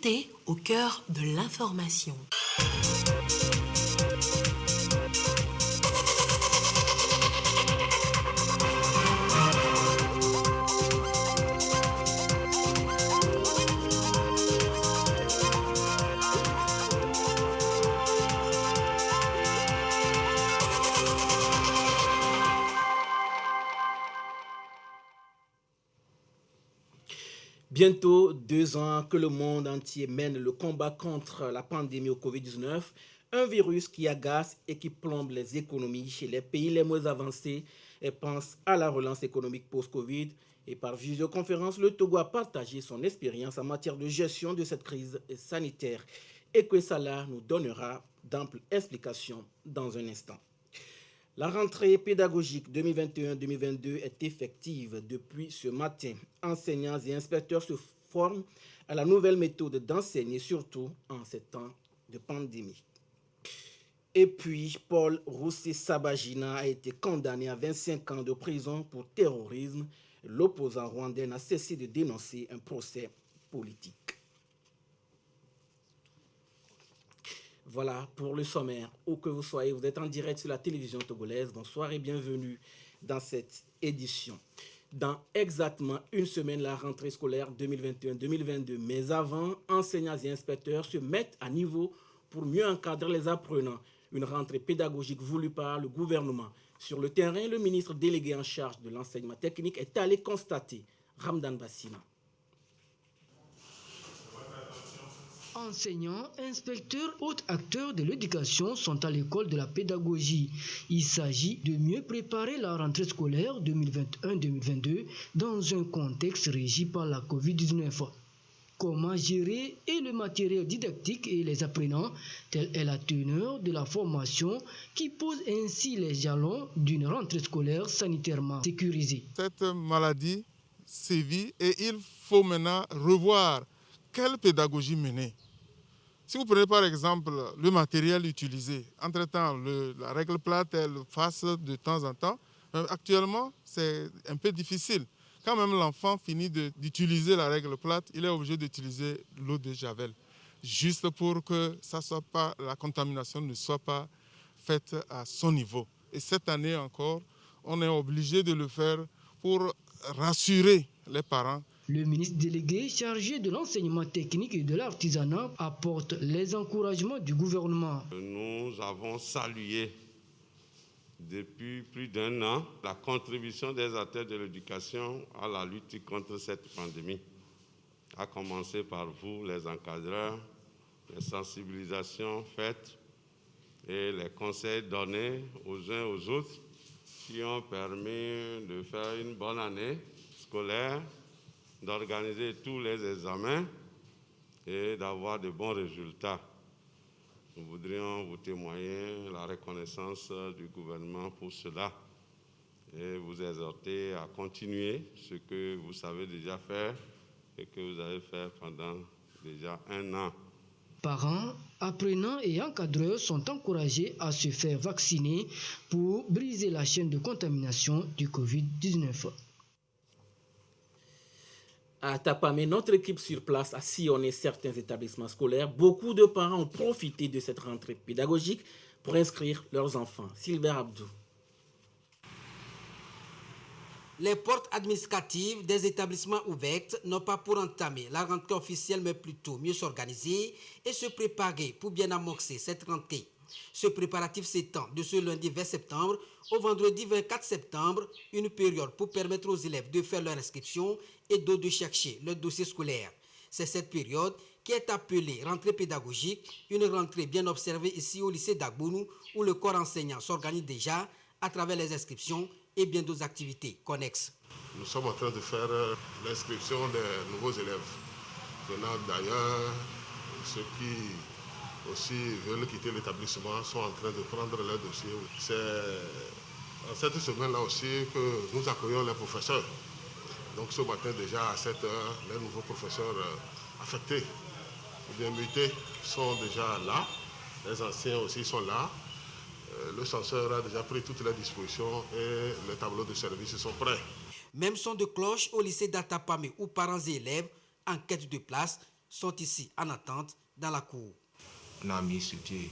vérité au cœur de l'information. Bientôt 2 ans que le monde entier mène le combat contre la pandémie au Covid-19, un virus qui agace et qui plombe les économies chez les pays les moins avancés et pense à la relance économique post-Covid. Et par visioconférence, le Togo a partagé son expérience en matière de gestion de cette crise sanitaire. Et que cela nous donnera d'amples explications dans un instant. La rentrée pédagogique 2021-2022 est effective depuis ce matin. Enseignants et inspecteurs se forment à la nouvelle méthode d'enseigner, surtout en ces temps de pandémie. Et puis, Paul Roussé-Sabagina a été condamné à 25 ans de prison pour terrorisme. L'opposant rwandais n'a cessé de dénoncer un procès politique. Voilà pour le sommaire. Où que vous soyez, vous êtes en direct sur la télévision togolaise. Bonsoir et bienvenue dans cette édition. Dans exactement une semaine, la rentrée scolaire 2021-2022. Mais avant, enseignants et inspecteurs se mettent à niveau pour mieux encadrer les apprenants. Une rentrée pédagogique voulue par le gouvernement. Sur le terrain, le ministre délégué en charge de l'enseignement technique est allé constater. Ramdan Bassina. Enseignants, inspecteurs, autres acteurs de l'éducation sont à l'école de la pédagogie. Il s'agit de mieux préparer la rentrée scolaire 2021-2022 dans un contexte régi par la Covid-19. Comment gérer et le matériel didactique et les apprenants, telle est la teneur de la formation qui pose ainsi les jalons d'une rentrée scolaire sanitairement sécurisée. Cette maladie sévit et il faut maintenant revoir quelle pédagogie mener. Si vous prenez par exemple le matériel utilisé, entre-temps la règle plate, elle passe de temps en temps. Actuellement, c'est un peu difficile. Quand même l'enfant finit d'utiliser la règle plate, il est obligé d'utiliser l'eau de Javel, juste pour que la contamination ne soit pas faite à son niveau. Et cette année encore, on est obligé de le faire pour rassurer les parents. Le ministre délégué chargé de l'enseignement technique et de l'artisanat apporte les encouragements du gouvernement. Nous avons salué depuis plus d'1 an la contribution des acteurs de l'éducation à la lutte contre cette pandémie, à commencer par vous, les encadreurs, les sensibilisations faites et les conseils donnés aux uns aux autres qui ont permis de faire une bonne année scolaire, d'organiser tous les examens et d'avoir de bons résultats. Nous voudrions vous témoigner la reconnaissance du gouvernement pour cela et vous exhorter à continuer ce que vous savez déjà faire et que vous avez fait pendant déjà 1 an. Parents, apprenants et encadreurs sont encouragés à se faire vacciner pour briser la chaîne de contamination du Covid-19. À Tapamé, notre équipe sur place a sillonné certains établissements scolaires. Beaucoup de parents ont profité de cette rentrée pédagogique pour inscrire leurs enfants. Sylvain Abdou. Les portes administratives des établissements ouvertes n'ont pas pour entamer la rentrée officielle, mais plutôt mieux s'organiser et se préparer pour bien amorcer cette rentrée. Ce préparatif s'étend de ce lundi 20 septembre au vendredi 24 septembre, une période pour permettre aux élèves de faire leur inscription et d'autres de chercher leur dossier scolaire. C'est cette période qui est appelée rentrée pédagogique, une rentrée bien observée ici au lycée d'Agbounou où le corps enseignant s'organise déjà à travers les inscriptions et bien d'autres activités connexes. Nous sommes en train de faire l'inscription des nouveaux élèves venant d'ailleurs, ceux qui aussi veulent quitter l'établissement sont en train de prendre leur dossier. C'est en cette semaine-là aussi que nous accueillons les professeurs. Donc ce matin déjà à 7h, les nouveaux professeurs affectés ou bien mutés sont déjà là. Les anciens aussi sont là. Le censeur a déjà pris toutes les dispositions et les tableaux de service sont prêts. Même son de cloche au lycée d'Atapamé où parents et élèves en quête de place sont ici en attente dans la cour. On a mis sur pied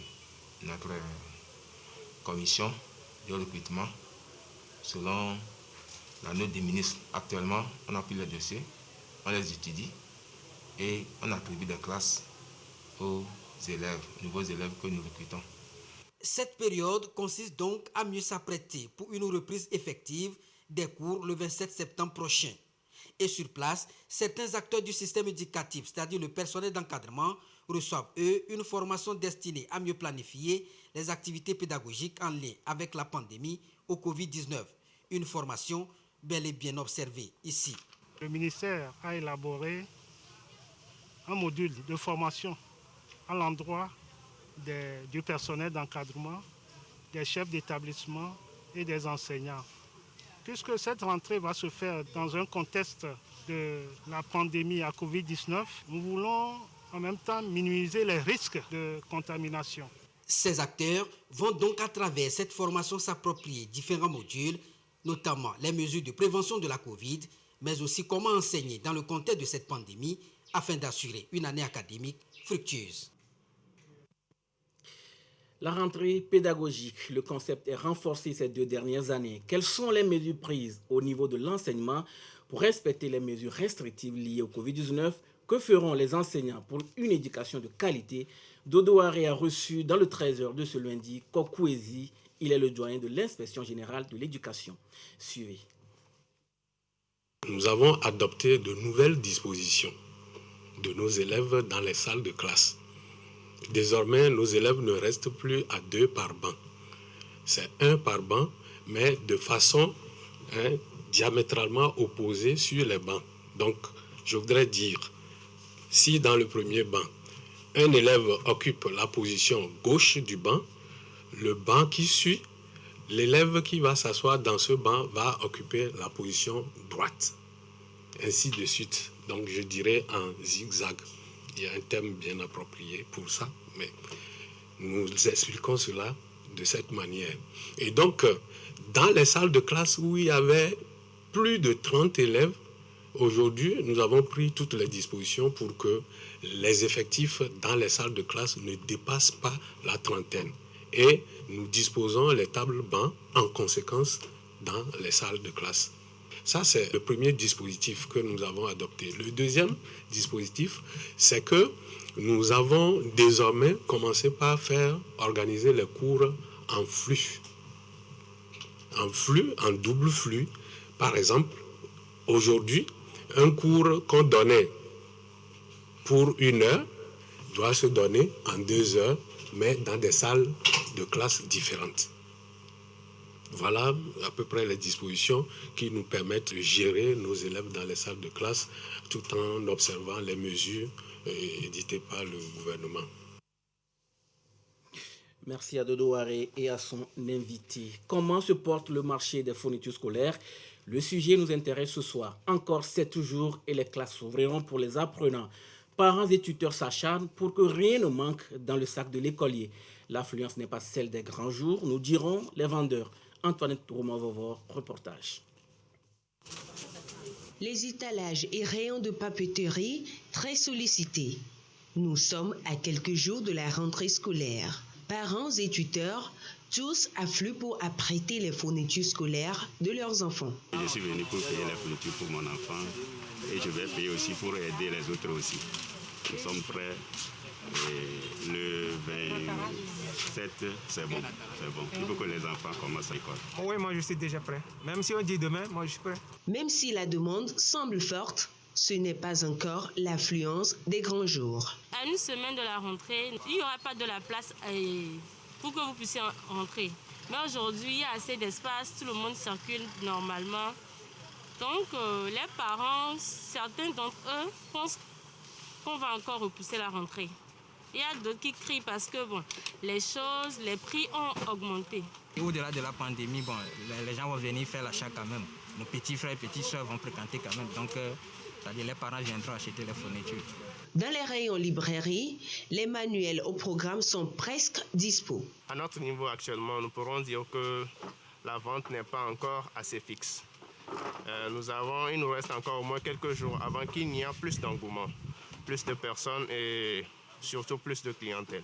notre commission de recrutement selon la note des ministres. Actuellement, on a pris les dossiers, on les étudie et on attribue des classes aux élèves, nouveaux élèves que nous recrutons. Cette période consiste donc à mieux s'apprêter pour une reprise effective des cours le 27 septembre prochain. Et sur place, certains acteurs du système éducatif, c'est-à-dire le personnel d'encadrement, reçoivent, eux, une formation destinée à mieux planifier les activités pédagogiques en lien avec la pandémie au Covid-19. Une formation bel et bien observée ici. Le ministère a élaboré un module de formation à l'endroit du personnel d'encadrement, des chefs d'établissement et des enseignants. Puisque cette rentrée va se faire dans un contexte de la pandémie à Covid-19, nous voulons en même temps minimiser les risques de contamination. Ces acteurs vont donc à travers cette formation s'approprier différents modules, notamment les mesures de prévention de la Covid, mais aussi comment enseigner dans le contexte de cette pandémie afin d'assurer une année académique fructueuse. La rentrée pédagogique, le concept est renforcé ces 2 dernières années. Quelles sont les mesures prises au niveau de l'enseignement pour respecter les mesures restrictives liées au Covid-19? Que feront les enseignants pour une éducation de qualité? Dodo Haré a reçu dans le 13h de ce lundi Kokouezi. Il est le doyen de l'inspection générale de l'éducation. Suivez. Nous avons adopté de nouvelles dispositions de nos élèves dans les salles de classe. Désormais, nos élèves ne restent plus à 2 par banc. C'est 1 par banc, mais de façon diamétralement opposée sur les bancs. Donc, je voudrais dire, si dans le premier banc, un élève occupe la position gauche du banc, le banc qui suit, l'élève qui va s'asseoir dans ce banc va occuper la position droite. Ainsi de suite. Donc, je dirais en zigzag. Il y a un terme bien approprié pour ça, mais nous expliquons cela de cette manière. Et donc, dans les salles de classe où il y avait plus de 30 élèves, aujourd'hui, nous avons pris toutes les dispositions pour que les effectifs dans les salles de classe ne dépassent pas la trentaine. Et nous disposons les tables bancs en conséquence dans les salles de classe. Ça, c'est le premier dispositif que nous avons adopté. Le deuxième dispositif, c'est que nous avons désormais commencé par organiser les cours en flux. En double flux. Par exemple, aujourd'hui, un cours qu'on donnait pour 1 heure doit se donner en 2 heures, mais dans des salles de classe différentes. Voilà à peu près les dispositions qui nous permettent de gérer nos élèves dans les salles de classe tout en observant les mesures éditées par le gouvernement. Merci à Dodo Haré et à son invité. Comment se porte le marché des fournitures scolaires? Le sujet nous intéresse ce soir. Encore 7 jours et les classes s'ouvriront pour les apprenants. Parents et tuteurs s'acharnent pour que rien ne manque dans le sac de l'écolier. L'affluence n'est pas celle des grands jours, nous dirons les vendeurs. Antoinette Romain-Vovor, reportage. Les étalages et rayons de papeterie très sollicités. Nous sommes à quelques jours de la rentrée scolaire. Parents et tuteurs, tous affluent pour apprêter les fournitures scolaires de leurs enfants. Je suis venu pour payer les fournitures pour mon enfant et je vais payer aussi pour aider les autres aussi. Nous sommes prêts. Et le 27, c'est bon. Il faut que les enfants commencent à l'école. Oui, moi je suis déjà prêt. Même si on dit demain, moi je suis prêt. Même si la demande semble forte, ce n'est pas encore l'affluence des grands jours. À une semaine de la rentrée, il n'y aura pas de la place pour que vous puissiez rentrer. Mais aujourd'hui, il y a assez d'espace, tout le monde circule normalement. Donc les parents, certains d'entre eux pensent qu'on va encore repousser la rentrée. Il y a d'autres qui crient parce que les prix ont augmenté. Au-delà de la pandémie, les gens vont venir faire l'achat quand même. Nos petits frères et petites soeurs vont fréquenter quand même. Donc, c'est-à-dire les parents viendront acheter les fournitures. Dans les rayons librairie, les manuels au programme sont presque dispo. À notre niveau actuellement, nous pourrons dire que la vente n'est pas encore assez fixe. Il nous reste encore au moins quelques jours avant qu'il n'y ait plus d'engouement. plus de personnes et surtout plus de clientèle.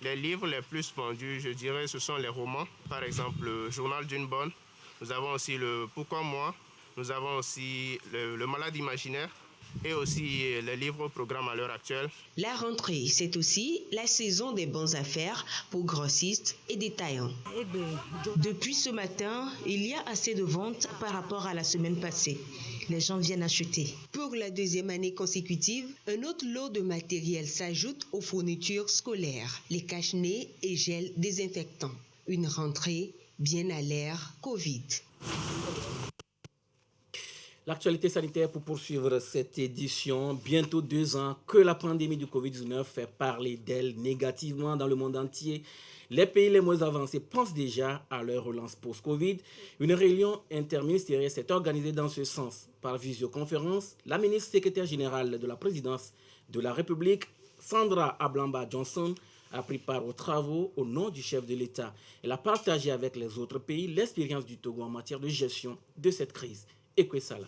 Les livres les plus vendus, je dirais, ce sont les romans. Par exemple, le Journal d'une bonne. Nous avons aussi le Pourquoi moi. Nous avons aussi le Malade imaginaire et aussi les livres au programme à l'heure actuelle. La rentrée, c'est aussi la saison des bonnes affaires pour grossistes et détaillants. Depuis ce matin, il y a assez de ventes par rapport à la semaine passée. Les gens viennent acheter. Pour la deuxième année consécutive, un autre lot de matériel s'ajoute aux fournitures scolaires, les cache-nez et gels désinfectants. Une rentrée bien à l'ère Covid. L'actualité sanitaire pour poursuivre cette édition. Bientôt 2 ans que la pandémie du Covid-19 fait parler d'elle négativement dans le monde entier. Les pays les moins avancés pensent déjà à leur relance post-Covid. Une réunion interministérielle s'est organisée dans ce sens. Par visioconférence, la ministre secrétaire générale de la présidence de la République, Sandra Ablamba Johnson, a pris part aux travaux au nom du chef de l'État. Elle a partagé avec les autres pays l'expérience du Togo en matière de gestion de cette crise. Ekwesala.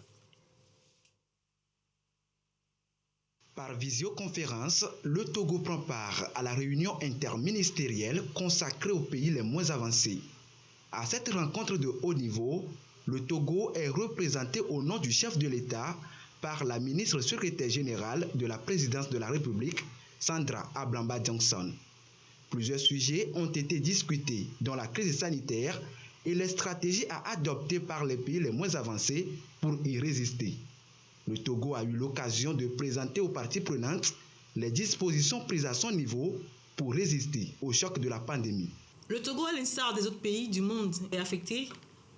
Par visioconférence, le Togo prend part à la réunion interministérielle consacrée aux pays les moins avancés. À cette rencontre de haut niveau, le Togo est représenté au nom du chef de l'État par la ministre secrétaire générale de la présidence de la République, Sandra Ablamba Johnson. Plusieurs sujets ont été discutés, dont la crise sanitaire et les stratégies à adopter par les pays les moins avancés pour y résister. Le Togo a eu l'occasion de présenter aux parties prenantes les dispositions prises à son niveau pour résister au choc de la pandémie. Le Togo, à l'instar des autres pays du monde, est affecté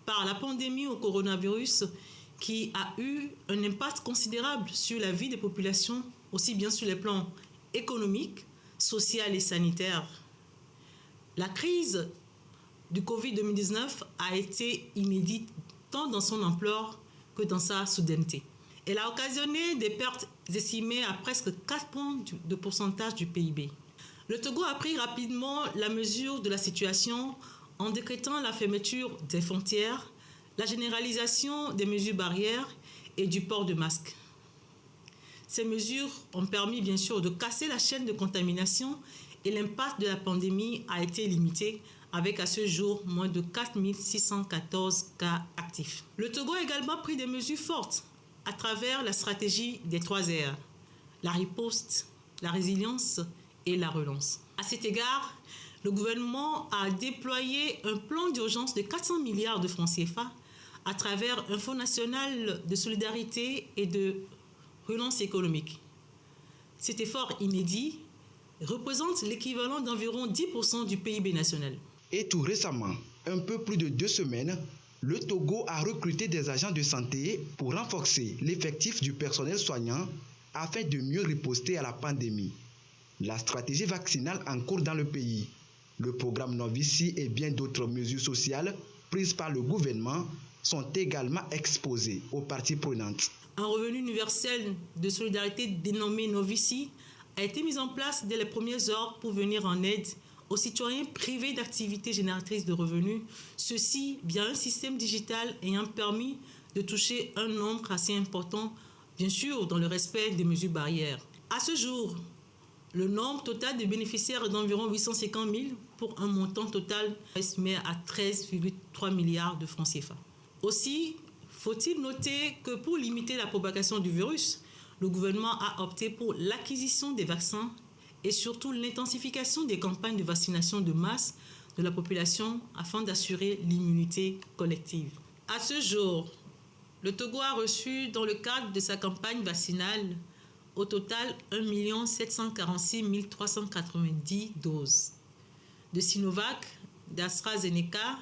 par la pandémie au coronavirus qui a eu un impact considérable sur la vie des populations, aussi bien sur les plans économiques, social et sanitaire. La crise du Covid-19 a été inédite tant dans son ampleur que dans sa soudaineté. Elle a occasionné des pertes estimées à presque 4 points de pourcentage du PIB. Le Togo a pris rapidement la mesure de la situation en décrétant la fermeture des frontières, la généralisation des mesures barrières et du port de masques. Ces mesures ont permis bien sûr de casser la chaîne de contamination et l'impact de la pandémie a été limité avec à ce jour moins de 4 614 cas actifs. Le Togo a également pris des mesures fortes à travers la stratégie des 3 R, la riposte, la résilience et la relance. À cet égard, le gouvernement a déployé un plan d'urgence de 400 milliards de francs CFA à travers un fonds national de solidarité et de relance économique. Cet effort inédit représente l'équivalent d'environ 10% du PIB national. Et tout récemment, un peu plus de 2 semaines, le Togo a recruté des agents de santé pour renforcer l'effectif du personnel soignant afin de mieux riposter à la pandémie. La stratégie vaccinale en cours dans le pays, le programme Novici et bien d'autres mesures sociales prises par le gouvernement sont également exposées aux parties prenantes. Un revenu universel de solidarité dénommé Novici a été mis en place dès les premières heures pour venir en aide aux citoyens privés d'activités génératrices de revenus, ceci via un système digital ayant permis de toucher un nombre assez important, bien sûr dans le respect des mesures barrières. À ce jour, le nombre total de bénéficiaires est d'environ 850 000 pour un montant total estimé à 13,3 milliards de francs CFA. Aussi, faut-il noter que pour limiter la propagation du virus, le gouvernement a opté pour l'acquisition des vaccins et surtout l'intensification des campagnes de vaccination de masse de la population afin d'assurer l'immunité collective. À ce jour, le Togo a reçu dans le cadre de sa campagne vaccinale au total 1 746 390 doses de Sinovac, d'AstraZeneca,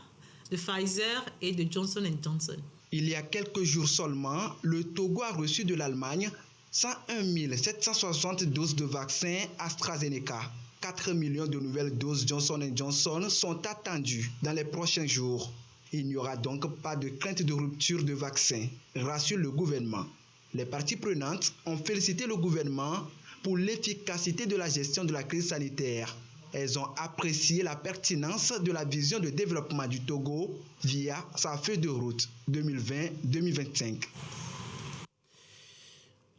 de Pfizer et de Johnson & Johnson. Il y a quelques jours seulement, le Togo a reçu de l'Allemagne 101 760 doses de vaccins AstraZeneca. 4 millions de nouvelles doses Johnson & Johnson sont attendues dans les prochains jours. Il n'y aura donc pas de crainte de rupture de vaccin, rassure le gouvernement. Les parties prenantes ont félicité le gouvernement pour l'efficacité de la gestion de la crise sanitaire. Elles ont apprécié la pertinence de la vision de développement du Togo via sa feuille de route 2020-2025.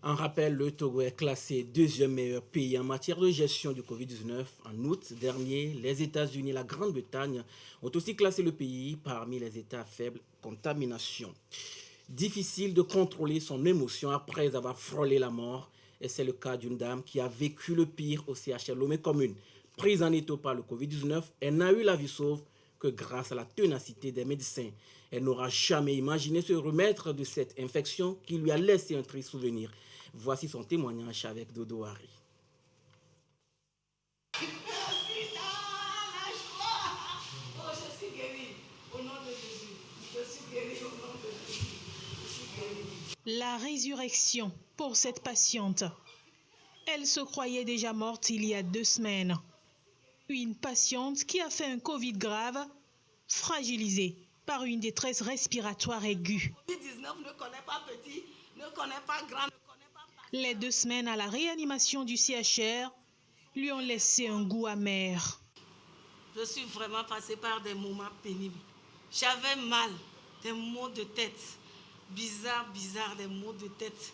En rappel, le Togo est classé deuxième meilleur pays en matière de gestion du Covid-19. En août dernier, les États-Unis et la Grande-Bretagne ont aussi classé le pays parmi les États à faible contamination. Difficile de contrôler son émotion après avoir frôlé la mort. Et c'est le cas d'une dame qui a vécu le pire au CHR Lomé Commune. Prise en étau par le Covid-19, elle n'a eu la vie sauve que grâce à la ténacité des médecins. Elle n'aura jamais imaginé se remettre de cette infection qui lui a laissé un triste souvenir. Voici son témoignage avec Dodo Hari. La résurrection pour cette patiente. Elle se croyait déjà morte il y a 2 semaines. Une patiente qui a fait un Covid grave, fragilisée par une détresse respiratoire aiguë. Covid-19 ne connaît pas petit, ne connaît pas grand. Les 2 semaines à la réanimation du CHR lui ont laissé un goût amer. Je suis vraiment passée par des moments pénibles. J'avais mal, des maux de tête. Bizarre, des maux de tête.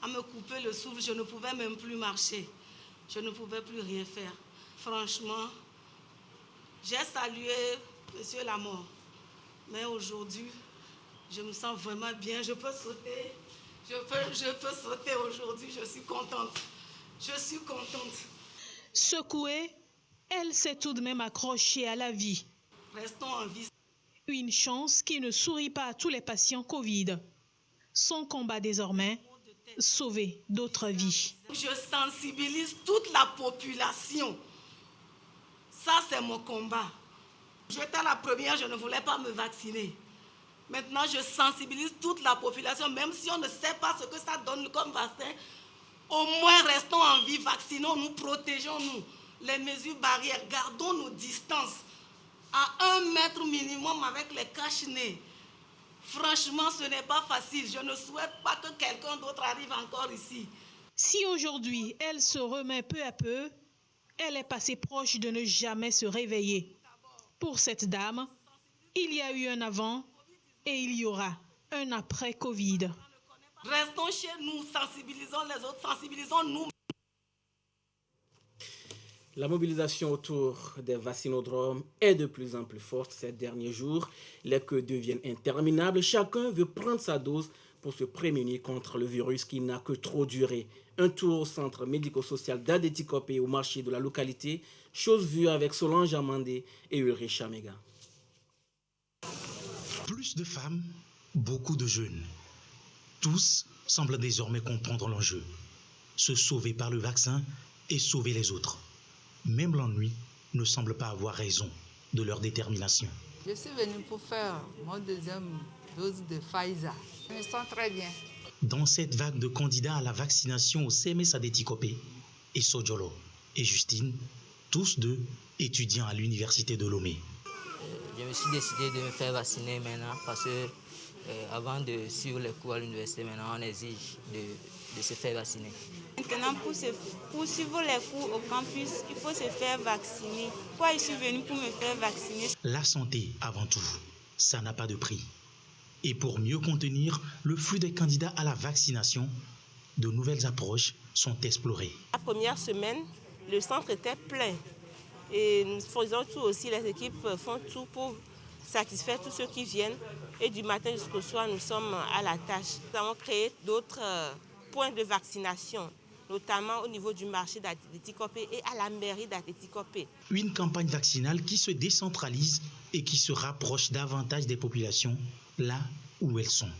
À me couper le souffle, je ne pouvais même plus marcher. Je ne pouvais plus rien faire. Franchement, j'ai salué Monsieur la mort. Mais aujourd'hui, je me sens vraiment bien. Je peux sauter. Je peux sauter aujourd'hui. Je suis contente. Je suis contente. Secouée, elle s'est tout de même accrochée à la vie. Restons en vie. Une chance qui ne sourit pas à tous les patients Covid. Son combat désormais, sauver d'autres vies. Je sensibilise toute la population. Ça, c'est mon combat. J'étais la première, je ne voulais pas me vacciner. Maintenant, je sensibilise toute la population, même si on ne sait pas ce que ça donne comme vaccin. Au moins, restons en vie, vaccinons-nous, protégeons-nous. Les mesures barrières, gardons nos distances à 1 mètre minimum avec les cache-nez. Franchement, ce n'est pas facile. Je ne souhaite pas que quelqu'un d'autre arrive encore ici. Si aujourd'hui, elle se remet peu à peu, elle est passée proche de ne jamais se réveiller. Pour cette dame, il y a eu un avant et il y aura un après Covid. Restons chez nous, sensibilisons les autres, sensibilisons-nous. La mobilisation autour des vaccinodromes est de plus en plus forte ces derniers jours. Les queues deviennent interminables. Chacun veut prendre sa dose pour se prémunir contre le virus qui n'a que trop duré. Un tour au centre médico-social d'Adétikopé au marché de la localité, chose vue avec Solange Amandé et Ulrich Chamega. Plus de femmes, beaucoup de jeunes. Tous semblent désormais comprendre l'enjeu. Se sauver par le vaccin et sauver les autres. Même l'ennui ne semble pas avoir raison de leur détermination. Je suis venue pour faire mon 2e dose de Pfizer. Je me sens très bien. Dans cette vague de candidats à la vaccination au CMS Adétikopé, Sojolo et Justine, tous 2 étudiants à l'université de Lomé. Je me suis décidé de me faire vacciner maintenant parce que avant de suivre les cours à l'université, maintenant on exige de se faire vacciner. Maintenant, pour suivre les cours au campus, il faut se faire vacciner. Pourquoi je suis venue pour me faire vacciner? La santé avant tout, ça n'a pas de prix. Et pour mieux contenir le flux des candidats à la vaccination, de nouvelles approches sont explorées. La première semaine, le centre était plein. Et nous faisons tout aussi, les équipes font tout pour satisfaire tous ceux qui viennent. Et du matin jusqu'au soir, nous sommes à la tâche. Nous avons créé d'autres points de vaccination, notamment au niveau du marché d'Adétikopé et à la mairie d'Adétikopé. Une campagne vaccinale qui se décentralise et qui se rapproche davantage des populations là où elles sont.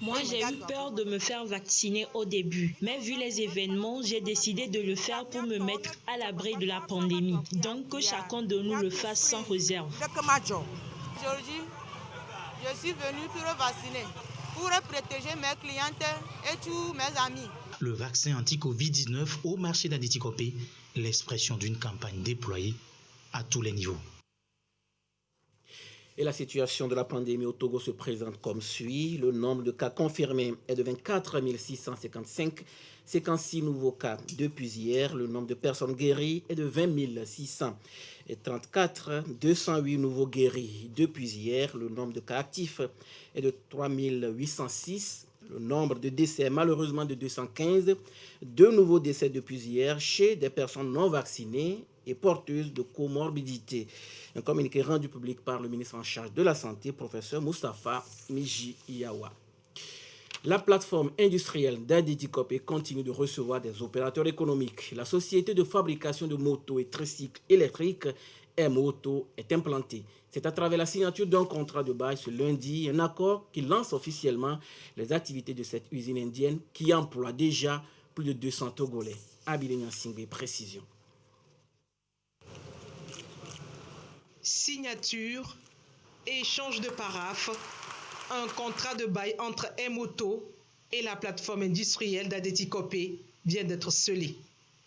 Moi, j'ai eu peur de me faire vacciner au début, mais vu les événements, j'ai décidé de le faire pour me mettre à l'abri de la pandémie. Donc, que chacun de nous le fasse sans réserve. Aujourd'hui, je suis venue pour vacciner, pour protéger mes clientes et tous mes amis. Le vaccin anti-Covid-19 au marché d'Adétikopé, l'expression d'une campagne déployée à tous les niveaux. Et la situation de la pandémie au Togo se présente comme suit. Le nombre de cas confirmés est de 24 655, 56 nouveaux cas depuis hier. Le nombre de personnes guéries est de 20 634, 208 nouveaux guéris depuis hier. Le nombre de cas actifs est de 3 806, Le nombre de décès est malheureusement de 215, 2 nouveaux décès depuis hier chez des personnes non vaccinées et porteuses de comorbidités. Un communiqué rendu public par le ministre en charge de la Santé, professeur Moustapha Miji Yawa. La plateforme industrielle d'Adéticopé continue de recevoir des opérateurs économiques. La société de fabrication de motos et tricycles électriques M-Auto est implantée. C'est à travers la signature d'un contrat de bail ce lundi, un accord qui lance officiellement les activités de cette usine indienne qui emploie déjà plus de 200 Togolais. Abilenia Singbe, précision. Signature, échange de paraphes, un contrat de bail entre M-Auto et la plateforme industrielle d'Adéticopé vient d'être scellé.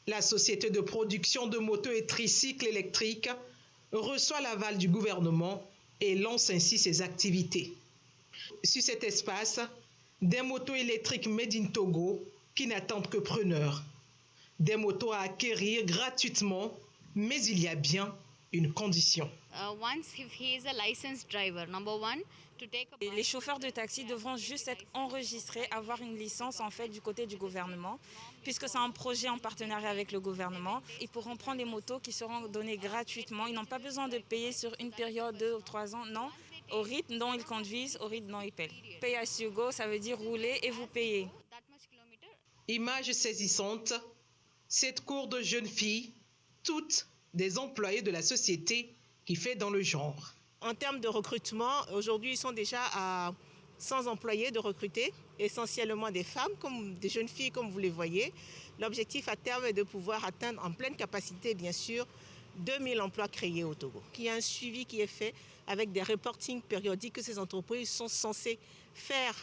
La société de production de motos et tricycles électriques reçoit l'aval du gouvernement et lance ainsi ses activités. Sur cet espace, des motos électriques made in Togo qui n'attendent que preneurs. Des motos à acquérir gratuitement, mais il y a bien une condition. Les chauffeurs de taxi devront juste être enregistrés, avoir une licence en fait du côté du gouvernement, puisque c'est un projet en partenariat avec le gouvernement. Ils pourront prendre les motos qui seront données gratuitement. Ils n'ont pas besoin de payer sur une période de 2 ou 3 ans, non. Au rythme dont ils conduisent, au rythme dont ils paient. Pay as you go, ça veut dire rouler et vous payez. Image saisissante, cette cour de jeunes filles, toutes des employés de la société qui fait dans le genre. En termes de recrutement, aujourd'hui, ils sont déjà à 100 employés de recruter, essentiellement des femmes, comme des jeunes filles, comme vous les voyez. L'objectif à terme est de pouvoir atteindre en pleine capacité, bien sûr, 2000 emplois créés au Togo. Il y a un suivi qui est fait avec des reportings périodiques que ces entreprises sont censées faire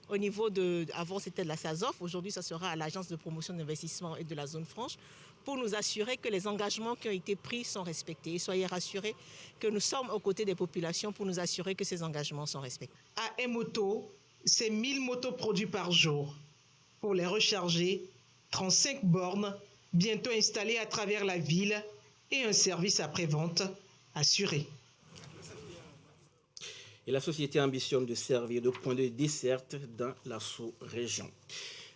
au niveau de... Avant, c'était de la SASOF, aujourd'hui, ça sera à l'Agence de promotion d'investissement et de la zone franche, pour nous assurer que les engagements qui ont été pris sont respectés. Et soyez rassurés que nous sommes aux côtés des populations pour nous assurer que ces engagements sont respectés. À M-Auto, c'est 1000 motos produites par jour. Pour les recharger, 35 bornes bientôt installées à travers la ville et un service après-vente assuré. Et la société ambitionne de servir de point de desserte dans la sous-région.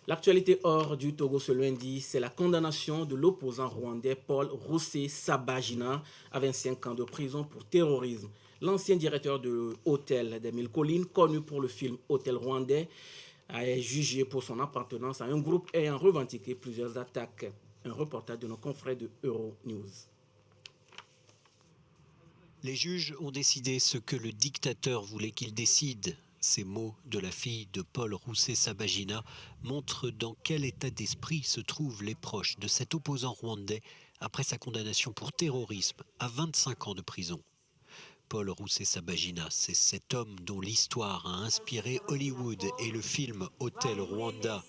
L'actualité hors du Togo ce lundi, c'est la condamnation de l'opposant rwandais Paul Rusesabagina à 25 ans de prison pour terrorisme. L'ancien directeur de l'hôtel des Mille Collines, connu pour le film Hôtel Rwandais, est jugé pour son appartenance à un groupe ayant revendiqué plusieurs attaques. Un reportage de nos confrères de Euronews. Les juges ont décidé ce que le dictateur voulait qu'ils décident. Ces mots de la fille de Paul Rusesabagina montrent dans quel état d'esprit se trouvent les proches de cet opposant rwandais après sa condamnation pour terrorisme à 25 ans de prison. Paul Rusesabagina, c'est cet homme dont l'histoire a inspiré Hollywood et le film Hôtel Rwanda.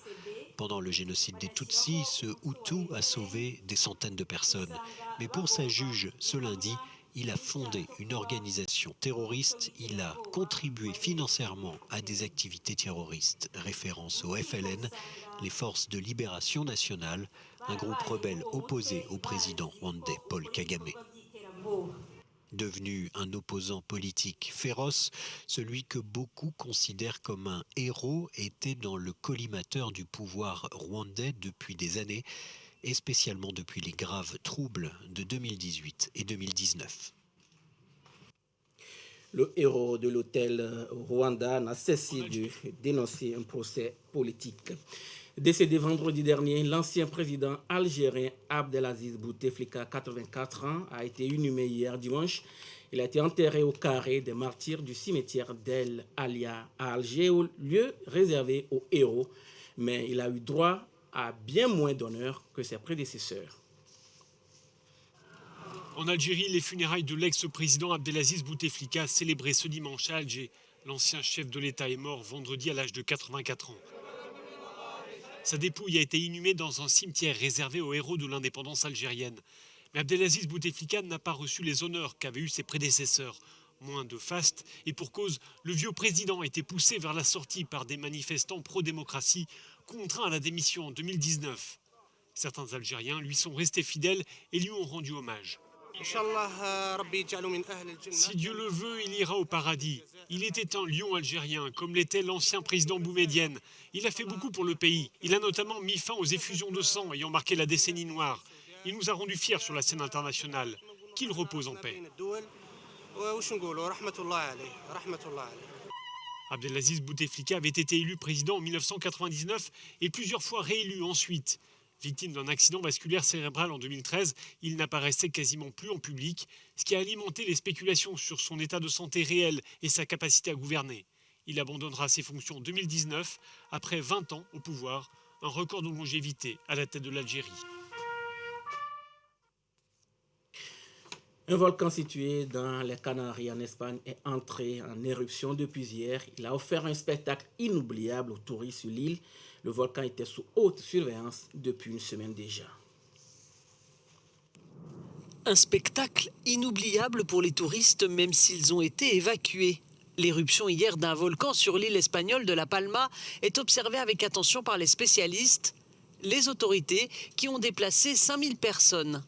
Pendant le génocide des Tutsis, ce Hutu a sauvé des centaines de personnes. Mais pour sa juge, ce lundi, il a fondé une organisation terroriste, il a contribué financièrement à des activités terroristes, référence au FLN, les Forces de Libération Nationale, un groupe rebelle opposé au président rwandais Paul Kagame. Devenu un opposant politique féroce, celui que beaucoup considèrent comme un héros était dans le collimateur du pouvoir rwandais depuis des années, et spécialement depuis les graves troubles de 2018 et 2019. Le héros de l'hôtel Rwanda n'a cessé de dénoncer un procès politique. Décédé vendredi dernier, l'ancien président algérien Abdelaziz Bouteflika, 84 ans, a été inhumé hier dimanche. Il a été enterré au carré des martyrs du cimetière d'El Alia à Alger, lieu réservé aux héros, mais il a eu droit à bien moins d'honneur que ses prédécesseurs. En Algérie, les funérailles de l'ex-président Abdelaziz Bouteflika célébrées ce dimanche à Alger. L'ancien chef de l'État est mort vendredi à l'âge de 84 ans. Sa dépouille a été inhumée dans un cimetière réservé aux héros de l'indépendance algérienne. Mais Abdelaziz Bouteflika n'a pas reçu les honneurs qu'avaient eu ses prédécesseurs. Moins de faste, et pour cause, le vieux président a été poussé vers la sortie par des manifestants pro-démocratie, contraints à la démission en 2019. Certains Algériens lui sont restés fidèles et lui ont rendu hommage. Si Dieu le veut, il ira au paradis. Il était un lion algérien, comme l'était l'ancien président Boumedienne. Il a fait beaucoup pour le pays. Il a notamment mis fin aux effusions de sang ayant marqué la décennie noire. Il nous a rendus fiers sur la scène internationale. Qu'il repose en paix. Abdelaziz Bouteflika avait été élu président en 1999 et plusieurs fois réélu ensuite. Victime d'un accident vasculaire cérébral en 2013, il n'apparaissait quasiment plus en public, ce qui a alimenté les spéculations sur son état de santé réel et sa capacité à gouverner. Il abandonnera ses fonctions en 2019, après 20 ans au pouvoir, un record de longévité à la tête de l'Algérie. Un volcan situé dans les Canaries en Espagne est entré en éruption depuis hier. Il a offert un spectacle inoubliable aux touristes sur l'île. Le volcan était sous haute surveillance depuis une semaine déjà. Un spectacle inoubliable pour les touristes, même s'ils ont été évacués. L'éruption hier d'un volcan sur l'île espagnole de La Palma est observée avec attention par les spécialistes, les autorités qui ont déplacé 5000 personnes.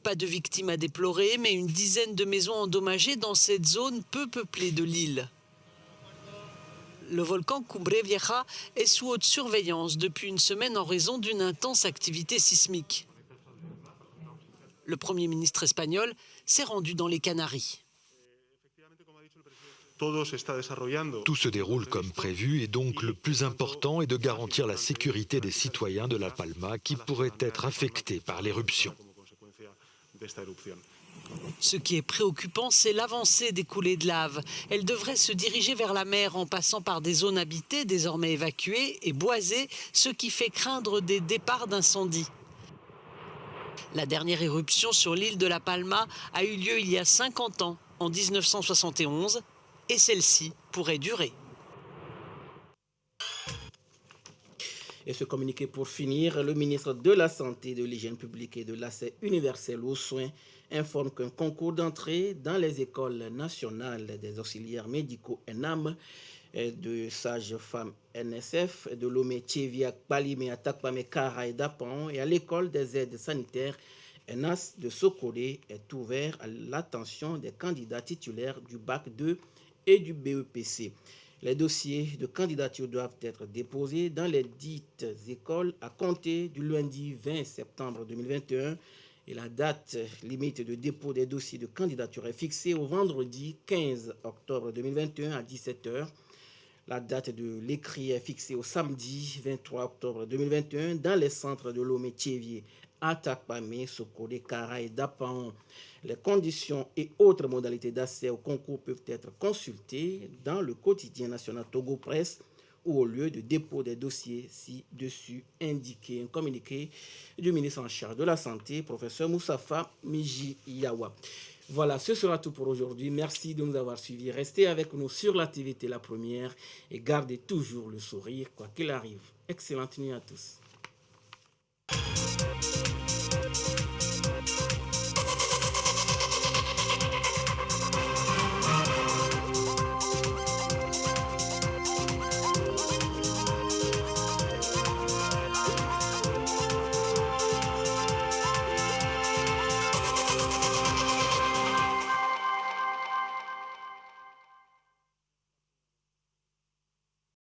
Pas de victimes à déplorer, mais une dizaine de maisons endommagées dans cette zone peu peuplée de l'île. Le volcan Cumbre Vieja est sous haute surveillance depuis une semaine en raison d'une intense activité sismique. Le Premier ministre espagnol s'est rendu dans les Canaries. Tout se déroule comme prévu et donc le plus important est de garantir la sécurité des citoyens de La Palma qui pourraient être affectés par l'éruption. Ce qui est préoccupant, c'est l'avancée des coulées de lave. Elles devraient se diriger vers la mer en passant par des zones habitées désormais évacuées et boisées, ce qui fait craindre des départs d'incendie. La dernière éruption sur l'île de La Palma a eu lieu il y a 50 ans, en 1971, et celle-ci pourrait durer. Et ce communiqué pour finir, le ministre de la Santé, de l'Hygiène publique et de l'accès universel aux soins informe qu'un concours d'entrée dans les écoles nationales des auxiliaires médicaux ENAM, de sages-femmes NSF, de Lomé, Tchévia, Kpalimé, Atakpame, Kara et Dapan et à l'école des aides sanitaires ENAS de Sokolé est ouvert à l'attention des candidats titulaires du Bac 2 et du BEPC. Les dossiers de candidature doivent être déposés dans les dites écoles à compter du lundi 20 septembre 2021 et la date limite de dépôt des dossiers de candidature est fixée au vendredi 15 octobre 2021 à 17h. La date de l'écrit est fixée au samedi 23 octobre 2021 dans les centres de Lomé-Tchévier, Atakpame, Sokolé, Kara et Dapan. Les conditions et autres modalités d'accès au concours peuvent être consultées dans le quotidien national Togo Presse ou au lieu de dépôt des dossiers ci-dessus indiqués. Un communiqué du ministre en charge de la Santé, professeur Moussafa Miji-Yawa. Voilà, ce sera tout pour aujourd'hui. Merci de nous avoir suivis. Restez avec nous sur la TVT La Première et gardez toujours le sourire, quoi qu'il arrive. Excellente nuit à tous.